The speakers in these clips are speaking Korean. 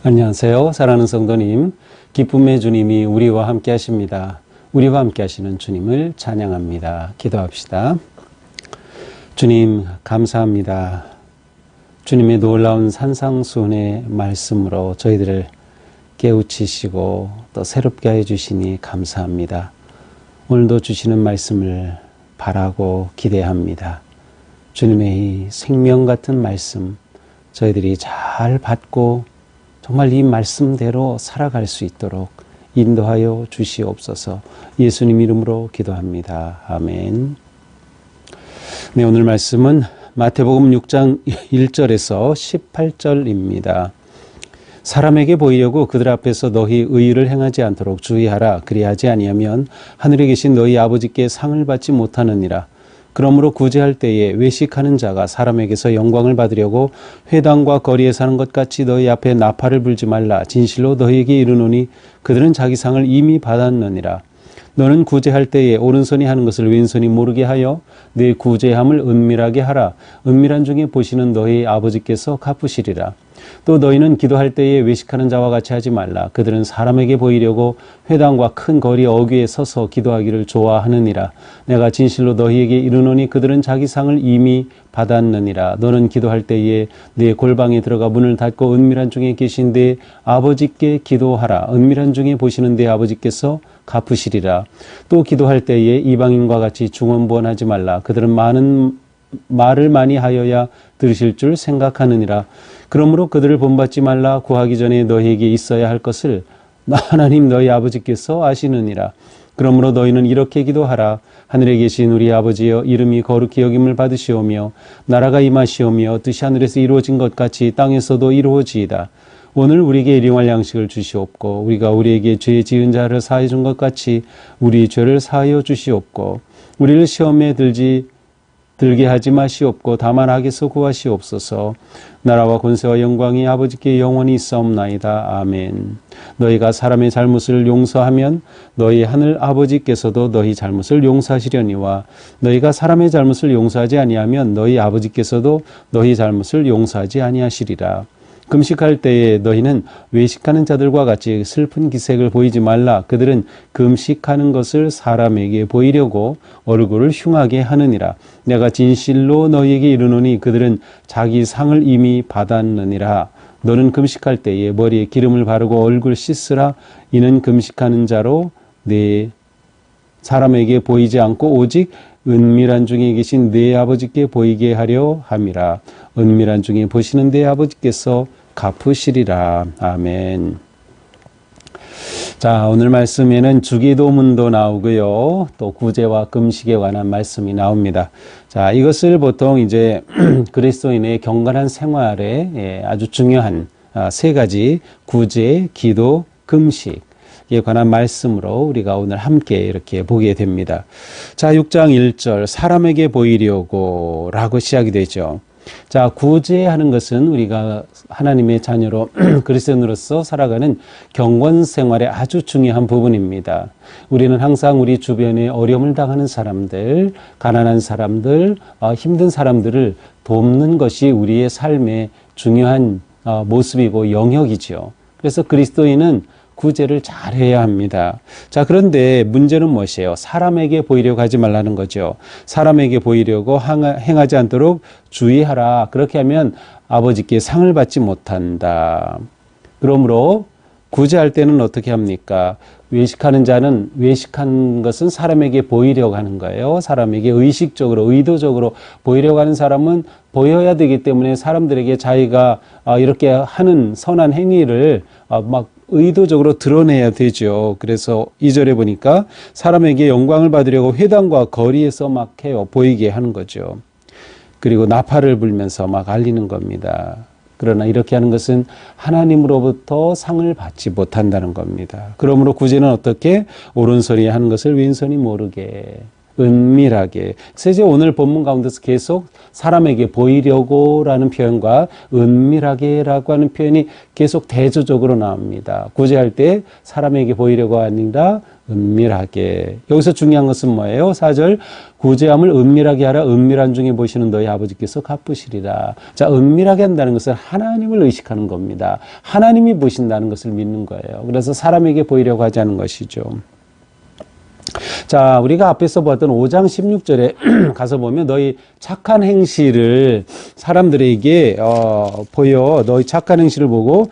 안녕하세요. 사랑하는 성도님, 기쁨의 주님이 우리와 함께 하십니다. 우리와 함께 하시는 주님을 찬양합니다. 기도합시다. 주님 감사합니다. 주님의 놀라운 산상수훈의 말씀으로 저희들을 깨우치시고 또 새롭게 해주시니 감사합니다. 오늘도 주시는 말씀을 바라고 기대합니다. 주님의 이 생명 같은 말씀 저희들이 잘 받고 정말 이 말씀대로 살아갈 수 있도록 인도하여 주시옵소서. 예수님 이름으로 기도합니다. 아멘. 네, 오늘 말씀은 마태복음 6장 1절에서 18절입니다. 사람에게 보이려고 그들 앞에서 너희 의의를 행하지 않도록 주의하라. 그리하지 아니하면 하늘에 계신 너희 아버지께 상을 받지 못하느니라. 그러므로 구제할 때에 외식하는 자가 사람에게서 영광을 받으려고 회당과 거리에 사는 것 같이 너희 앞에 나팔을 불지 말라. 진실로 너희에게 이르노니 그들은 자기 상을 이미 받았느니라. 너는 구제할 때에 오른손이 하는 것을 왼손이 모르게 하여 네 구제함을 은밀하게 하라. 은밀한 중에 보시는 너희 아버지께서 갚으시리라. 또 너희는 기도할 때에 외식하는 자와 같이 하지 말라. 그들은 사람에게 보이려고 회당과 큰 거리 어귀에 서서 기도하기를 좋아하느니라. 내가 진실로 너희에게 이르노니 그들은 자기 상을 이미 받았느니라. 너는 기도할 때에 네 골방에 들어가 문을 닫고 은밀한 중에 계신 네 아버지께 기도하라. 은밀한 중에 보시는 네 아버지께서 갚으시리라. 또 기도할 때에 이방인과 같이 중언부언하지 말라. 그들은 많은 말을 많이 하여야 들으실 줄 생각하느니라. 그러므로 그들을 본받지 말라. 구하기 전에 너희에게 있어야 할 것을 하나님 너희 아버지께서 아시느니라. 그러므로 너희는 이렇게 기도하라. 하늘에 계신 우리 아버지여, 이름이 거룩히 여김을 받으시오며 나라가 임하시오며 뜻이 하늘에서 이루어진 것 같이 땅에서도 이루어지이다. 오늘 우리에게 일용할 양식을 주시옵고 우리가 우리에게 죄 지은 자를 사하여 준 것 같이 우리 죄를 사하여 주시옵고 우리를 시험에 들게 하지 마시옵고 다만 악에서 구하시옵소서. 나라와 권세와 영광이 아버지께 영원히 있사옵나이다. 아멘. 너희가 사람의 잘못을 용서하면 너희 하늘 아버지께서도 너희 잘못을 용서하시려니와 너희가 사람의 잘못을 용서하지 아니하면 너희 아버지께서도 너희 잘못을 용서하지 아니하시리라. 금식할 때에 너희는 외식하는 자들과 같이 슬픈 기색을 보이지 말라. 그들은 금식하는 것을 사람에게 보이려고 얼굴을 흉하게 하느니라. 내가 진실로 너희에게 이르노니 그들은 자기 상을 이미 받았느니라. 너는 금식할 때에 머리에 기름을 바르고 얼굴 씻으라. 이는 금식하는 자로 내 사람에게 보이지 않고 오직 은밀한 중에 계신 내 아버지께 보이게 하려 함이라. 은밀한 중에 보시는 내 아버지께서 갚으시리라. 아멘. 자, 오늘 말씀에는 주기도문도 나오고요. 또 구제와 금식에 관한 말씀이 나옵니다. 자, 이것을 보통 이제 그리스도인의 경건한 생활에 아주 중요한 세 가지 구제, 기도, 금식에 관한 말씀으로 우리가 오늘 함께 이렇게 보게 됩니다. 자, 6장 1절 사람에게 보이려고 라고 시작이 되죠. 자, 구제하는 것은 우리가 하나님의 자녀로 그리스도인으로서 살아가는 경건 생활의 아주 중요한 부분입니다. 우리는 항상 우리 주변에 어려움을 당하는 사람들, 가난한 사람들, 힘든 사람들을 돕는 것이 우리의 삶의 중요한 모습이고 영역이죠. 그래서 그리스도인은 구제를 잘해야 합니다. 자, 그런데 문제는 무엇이에요? 사람에게 보이려고 하지 말라는 거죠. 사람에게 보이려고 행하지 않도록 주의하라. 그렇게 하면 아버지께 상을 받지 못한다. 그러므로 구제할 때는 어떻게 합니까? 외식하는 자는 외식한 것은 사람에게 보이려고 하는 거예요. 사람에게 의식적으로 의도적으로 보이려고 하는 사람은 보여야 되기 때문에 사람들에게 자기가 이렇게 하는 선한 행위를 막 의도적으로 드러내야 되죠. 그래서 2절에 보니까 사람에게 영광을 받으려고 회당과 거리에서 막 해요. 보이게 하는 거죠. 그리고 나팔을 불면서 막 알리는 겁니다. 그러나 이렇게 하는 것은 하나님으로부터 상을 받지 못한다는 겁니다. 그러므로 구제는 어떻게? 오른손이 하는 것을 왼손이 모르게 은밀하게. 그래서 오늘 본문 가운데서 계속 사람에게 보이려고 라는 표현과 은밀하게 라고 하는 표현이 계속 대조적으로 나옵니다. 구제할 때 사람에게 보이려고 아니라 은밀하게. 여기서 중요한 것은 뭐예요? 4절 구제함을 은밀하게 하라. 은밀한 중에 보시는 너희 아버지께서 갚으시리라. 자, 은밀하게 한다는 것은 하나님을 의식하는 겁니다. 하나님이 보신다는 것을 믿는 거예요. 그래서 사람에게 보이려고 하지 않은 것이죠. 자, 우리가 앞에서 보았던 5장 16절에 가서 보면 너희 착한 행실을 사람들에게 보여 너희 착한 행실을 보고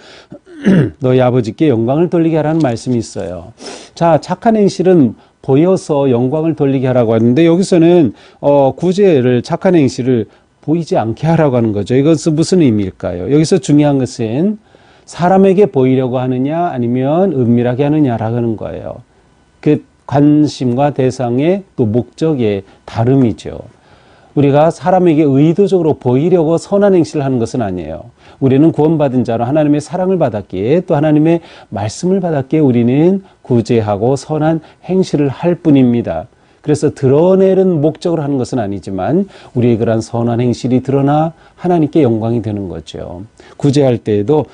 너희 아버지께 영광을 돌리게 하라는 말씀이 있어요. 자, 착한 행실은 보여서 영광을 돌리게 하라고 하는데 여기서는 구제를 착한 행실을 보이지 않게 하라고 하는 거죠. 이것은 무슨 의미일까요? 여기서 중요한 것은 사람에게 보이려고 하느냐 아니면 은밀하게 하느냐라고 하는 거예요. 그 관심과 대상의 또 목적의 다름이죠. 우리가 사람에게 의도적으로 보이려고 선한 행실을 하는 것은 아니에요. 우리는 구원받은 자로 하나님의 사랑을 받았기에 또 하나님의 말씀을 받았기에 우리는 구제하고 선한 행실을 할 뿐입니다. 그래서 드러내는 목적으로 하는 것은 아니지만 우리의 그러한 선한 행실이 드러나 하나님께 영광이 되는 거죠. 구제할 때에도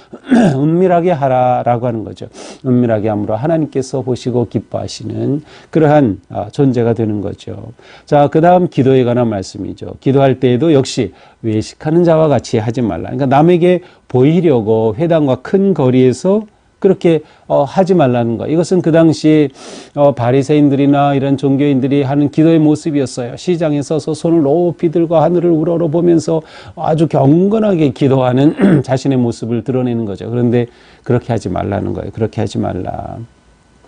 은밀하게 하라라고 하는 거죠. 은밀하게 함으로 하나님께서 보시고 기뻐하시는 그러한 존재가 되는 거죠. 자, 그 다음 기도에 관한 말씀이죠. 기도할 때에도 역시 외식하는 자와 같이 하지 말라. 그러니까 남에게 보이려고 회당과 큰 거리에서 그렇게 하지 말라는 거. 이것은 그 당시 바리새인들이나 이런 종교인들이 하는 기도의 모습이었어요. 시장에 서서 손을 높이 들고 하늘을 우러러보면서 아주 경건하게 기도하는 자신의 모습을 드러내는 거죠. 그런데 그렇게 하지 말라는 거예요. 그렇게 하지 말라.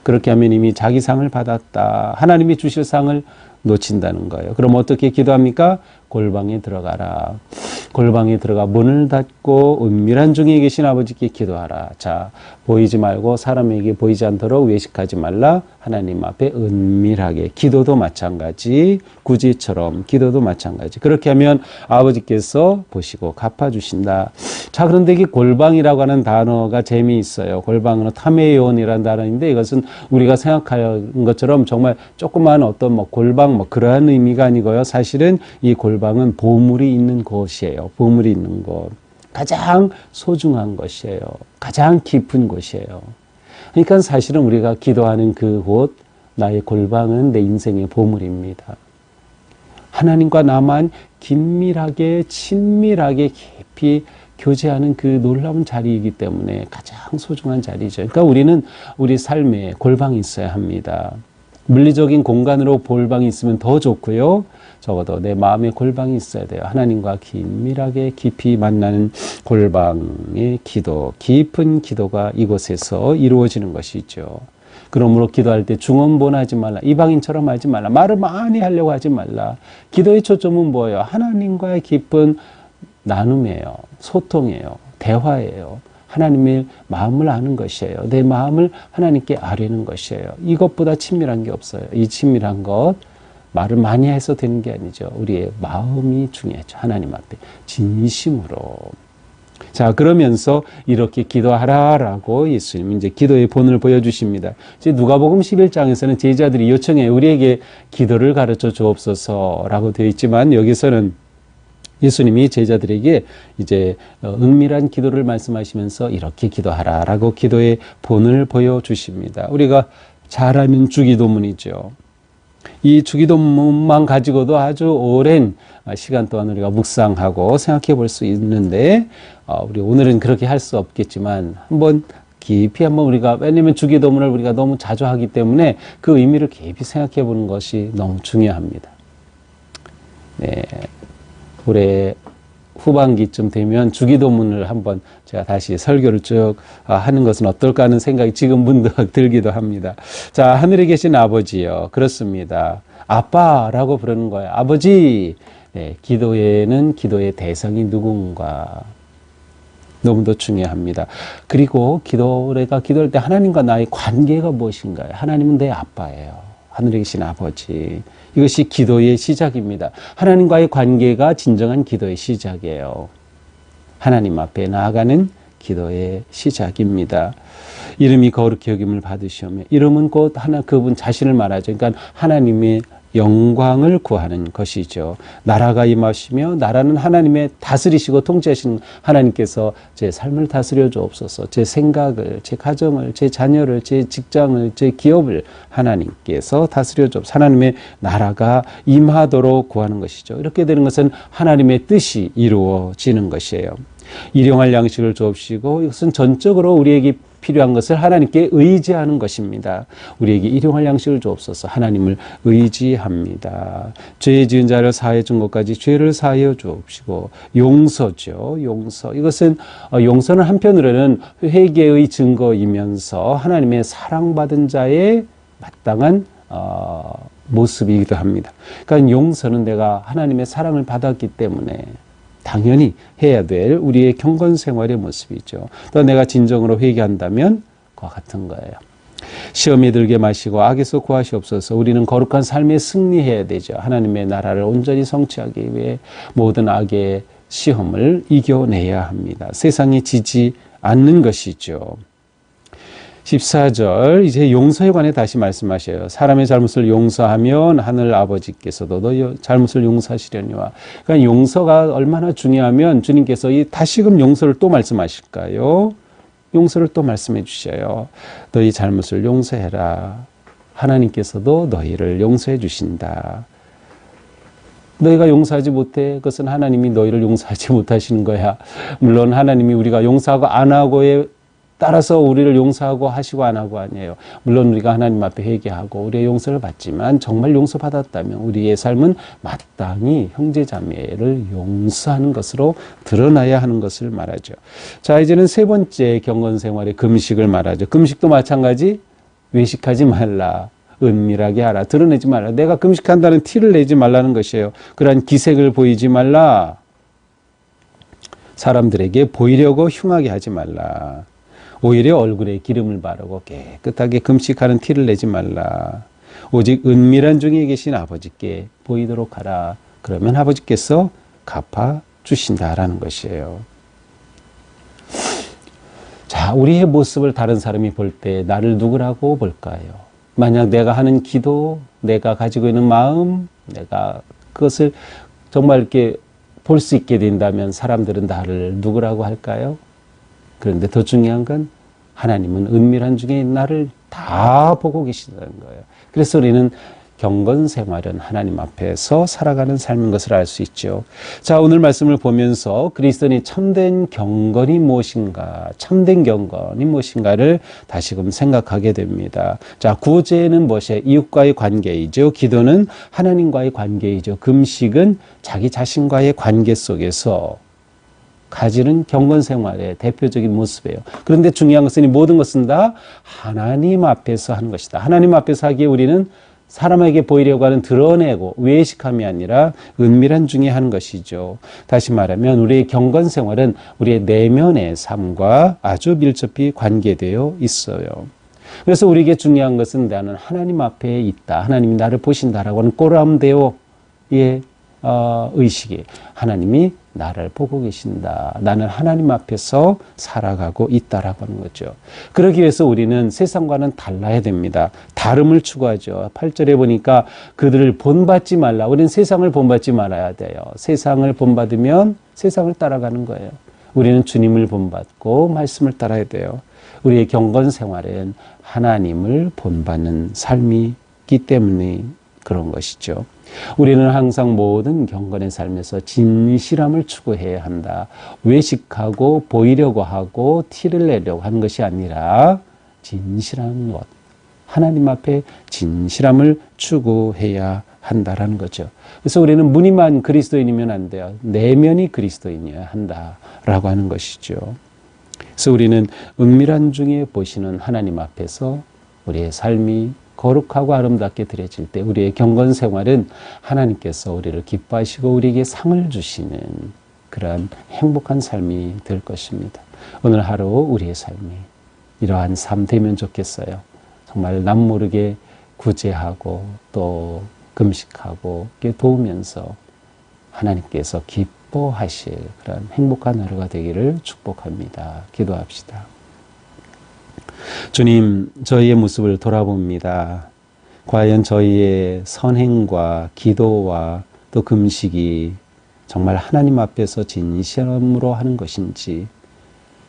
그렇게 하면 이미 자기 상을 받았다. 하나님이 주실 상을 놓친다는 거예요. 그럼 어떻게 기도합니까? 골방에 들어가라. 골방에 들어가 문을 닫고 은밀한 중에 계신 아버지께 기도하라. 자, 보이지 말고 사람에게 보이지 않도록 외식하지 말라. 하나님 앞에 은밀하게. 기도도 마찬가지. 구제처럼 기도도 마찬가지. 그렇게 하면 아버지께서 보시고 갚아주신다. 자, 그런데 이 골방이라고 하는 단어가 재미있어요. 골방은 타메온이라는 단어인데 이것은 우리가 생각하는 것처럼 정말 조그마한 어떤 골방 그러한 의미가 아니고요. 사실은 이 골방은 보물이 있는 곳이에요. 보물이 있는 곳. 가장 소중한 것이에요. 가장 깊은 곳이에요. 그러니까 사실은 우리가 기도하는 그곳, 나의 골방은 내 인생의 보물입니다. 하나님과 나만 긴밀하게, 친밀하게 깊이 교제하는 그 놀라운 자리이기 때문에 가장 소중한 자리죠. 그러니까 우리는 우리 삶에 골방이 있어야 합니다. 물리적인 공간으로 골방이 있으면 더 좋고요. 적어도 내 마음에 골방이 있어야 돼요. 하나님과 긴밀하게 깊이 만나는 골방의 기도, 깊은 기도가 이곳에서 이루어지는 것이죠. 그러므로 기도할 때 중언부언하지 말라. 이방인처럼 하지 말라. 말을 많이 하려고 하지 말라. 기도의 초점은 뭐예요? 하나님과의 깊은 나눔이에요. 소통이에요. 대화예요. 하나님의 마음을 아는 것이에요. 내 마음을 하나님께 아뢰는 것이에요. 이것보다 친밀한 게 없어요. 이 친밀한 것, 말을 많이 해서 되는 게 아니죠. 우리의 마음이 중요하죠. 하나님 앞에 진심으로. 자, 그러면서 이렇게 기도하라라고 예수님이 이제 기도의 본을 보여주십니다. 이제 누가복음 11장에서는 제자들이 요청해 우리에게 기도를 가르쳐 주옵소서라고 되어 있지만 여기서는 예수님이 제자들에게 이제 은밀한 기도를 말씀하시면서 이렇게 기도하라라고 기도의 본을 보여주십니다. 우리가 잘 아는 주기도문이죠. 이 주기도문만 가지고도 아주 오랜 시간 동안 우리가 묵상하고 생각해 볼 수 있는데 우리 오늘은 그렇게 할 수 없겠지만 한번 깊이 한번 우리가 왜냐하면 주기도문을 우리가 너무 자주 하기 때문에 그 의미를 깊이 생각해 보는 것이 너무 중요합니다. 네. 올해 후반기쯤 되면 주기도문을 한번 제가 다시 설교를 쭉 하는 것은 어떨까 하는 생각이 지금 문득 들기도 합니다. 자, 하늘에 계신 아버지요. 그렇습니다. 아빠라고 부르는 거예요. 아버지. 네, 기도에는 기도의 대상이 누군가. 너무도 중요합니다. 그리고 우리가 기도할 때 하나님과 나의 관계가 무엇인가요? 하나님은 내 아빠예요. 하늘에 계신 아버지. 이것이 기도의 시작입니다. 하나님과의 관계가 진정한 기도의 시작이에요. 하나님 앞에 나아가는 기도의 시작입니다. 이름이 거룩히 여김을 받으시오며 이름은 곧 그분 자신을 말하죠. 그러니까 하나님의 영광을 구하는 것이죠. 나라가 임하시며 나라는 하나님의 다스리시고 통치하시는 하나님께서 제 삶을 다스려 주옵소서. 제 생각을, 제 가정을, 제 자녀를, 제 직장을, 제 기업을 하나님께서 다스려 주옵소서. 하나님의 나라가 임하도록 구하는 것이죠. 이렇게 되는 것은 하나님의 뜻이 이루어지는 것이에요. 일용할 양식을 주옵시고 이것은 전적으로 우리에게 필요한 것을 하나님께 의지하는 것입니다. 우리에게 일용할 양식을 주옵소서. 하나님을 의지합니다. 죄 지은 자를 사하여 준 것까지 죄를 사하여 주옵시고 용서죠. 용서. 이것은 용서는 한편으로는 회개의 증거이면서 하나님의 사랑받은 자의 마땅한 모습이기도 합니다. 그러니까 용서는 내가 하나님의 사랑을 받았기 때문에 당연히 해야 될 우리의 경건 생활의 모습이죠. 또 내가 진정으로 회개한다면 그와 같은 거예요. 시험에 들게 마시고 악에서 구하시옵소서. 우리는 거룩한 삶에 승리해야 되죠. 하나님의 나라를 온전히 성취하기 위해 모든 악의 시험을 이겨내야 합니다. 세상에 지지 않는 것이죠. 14절 이제 용서에 관해 다시 말씀하셔요. 사람의 잘못을 용서하면 하늘 아버지께서도 너희 잘못을 용서하시려니와. 그러니까 용서가 얼마나 중요하면 주님께서 이 다시금 용서를 또 말씀하실까요? 용서를 또 말씀해 주셔요. 너희 잘못을 용서해라. 하나님께서도 너희를 용서해 주신다. 너희가 용서하지 못해. 그것은 하나님이 너희를 용서하지 못하시는 거야. 물론 하나님이 우리가 용서하고 안 하고에 따라서 우리를 용서하고 하시고 안 하고 아니에요. 물론 우리가 하나님 앞에 회개하고 우리의 용서를 받지만 정말 용서받았다면 우리의 삶은 마땅히 형제자매를 용서하는 것으로 드러나야 하는 것을 말하죠. 자, 이제는 세 번째 경건생활의 금식을 말하죠. 금식도 마찬가지. 외식하지 말라. 은밀하게 하라. 드러내지 말라. 내가 금식한다는 티를 내지 말라는 것이에요. 그러한 기색을 보이지 말라. 사람들에게 보이려고 흉하게 하지 말라. 오히려 얼굴에 기름을 바르고 깨끗하게 금식하는 티를 내지 말라. 오직 은밀한 중에 계신 아버지께 보이도록 하라. 그러면 아버지께서 갚아주신다라는 것이에요. 자, 우리의 모습을 다른 사람이 볼 때 나를 누구라고 볼까요? 만약 내가 하는 기도, 내가 가지고 있는 마음, 내가 그것을 정말 이렇게 볼 수 있게 된다면 사람들은 나를 누구라고 할까요? 그런데 더 중요한 건 하나님은 은밀한 중에 나를 다 보고 계시다는 거예요. 그래서 우리는 경건 생활은 하나님 앞에서 살아가는 삶인 것을 알 수 있죠. 자, 오늘 말씀을 보면서 그리스도인의 참된 경건이 무엇인가, 참된 경건이 무엇인가를 다시금 생각하게 됩니다. 자, 구제는 무엇이에요? 이웃과의 관계이죠. 기도는 하나님과의 관계이죠. 금식은 자기 자신과의 관계 속에서 가지는 경건 생활의 대표적인 모습이에요. 그런데 중요한 것은 이 모든 것은 다 하나님 앞에서 하는 것이다. 하나님 앞에서 하기에 우리는 사람에게 보이려고 하는 드러내고 외식함이 아니라 은밀한 중에 하는 것이죠. 다시 말하면 우리의 경건 생활은 우리의 내면의 삶과 아주 밀접히 관계되어 있어요. 그래서 우리에게 중요한 것은 나는 하나님 앞에 있다. 하나님이 나를 보신다라고 하는 꼬람데오의 의식이 하나님이 나를 보고 계신다. 나는 하나님 앞에서 살아가고 있다라고 하는 거죠. 그러기 위해서 우리는 세상과는 달라야 됩니다. 다름을 추구하죠. 8절에 보니까 그들을 본받지 말라. 우리는 세상을 본받지 말아야 돼요. 세상을 본받으면 세상을 따라가는 거예요. 우리는 주님을 본받고 말씀을 따라야 돼요. 우리의 경건 생활은 하나님을 본받는 삶이기 때문에 그런 것이죠. 우리는 항상 모든 경건의 삶에서 진실함을 추구해야 한다. 외식하고 보이려고 하고 티를 내려고 하는 것이 아니라 진실한 것, 하나님 앞에 진실함을 추구해야 한다라는 거죠. 그래서 우리는 무늬만 그리스도인이면 안 돼요. 내면이 그리스도인이어야 한다라고 하는 것이죠. 그래서 우리는 은밀한 중에 보시는 하나님 앞에서 우리의 삶이 거룩하고 아름답게 드려질 때 우리의 경건 생활은 하나님께서 우리를 기뻐하시고 우리에게 상을 주시는 그런 행복한 삶이 될 것입니다. 오늘 하루 우리의 삶이 이러한 삶 되면 좋겠어요. 정말 남 모르게 구제하고 또 금식하고 도우면서 하나님께서 기뻐하실 그런 행복한 하루가 되기를 축복합니다. 기도합시다. 주님, 저희의 모습을 돌아봅니다. 과연 저희의 선행과 기도와 또 금식이 정말 하나님 앞에서 진심으로 하는 것인지,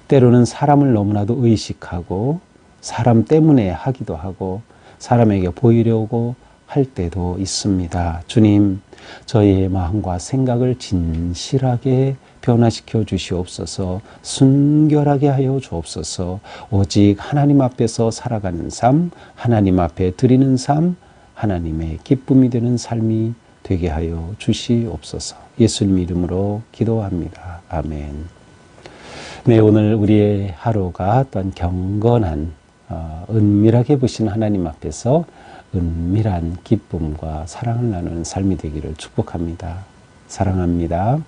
때로는 사람을 너무나도 의식하고 사람 때문에 하기도 하고 사람에게 보이려고 할 때도 있습니다. 주님, 저희의 마음과 생각을 진실하게 변화시켜 주시옵소서. 순결하게 하여 주옵소서. 오직 하나님 앞에서 살아가는 삶, 하나님 앞에 드리는 삶, 하나님의 기쁨이 되는 삶이 되게 하여 주시옵소서. 예수님 이름으로 기도합니다. 아멘. 네, 오늘 우리의 하루가 또한 경건한 은밀하게 보시는 하나님 앞에서 은밀한 기쁨과 사랑을 나누는 삶이 되기를 축복합니다. 사랑합니다.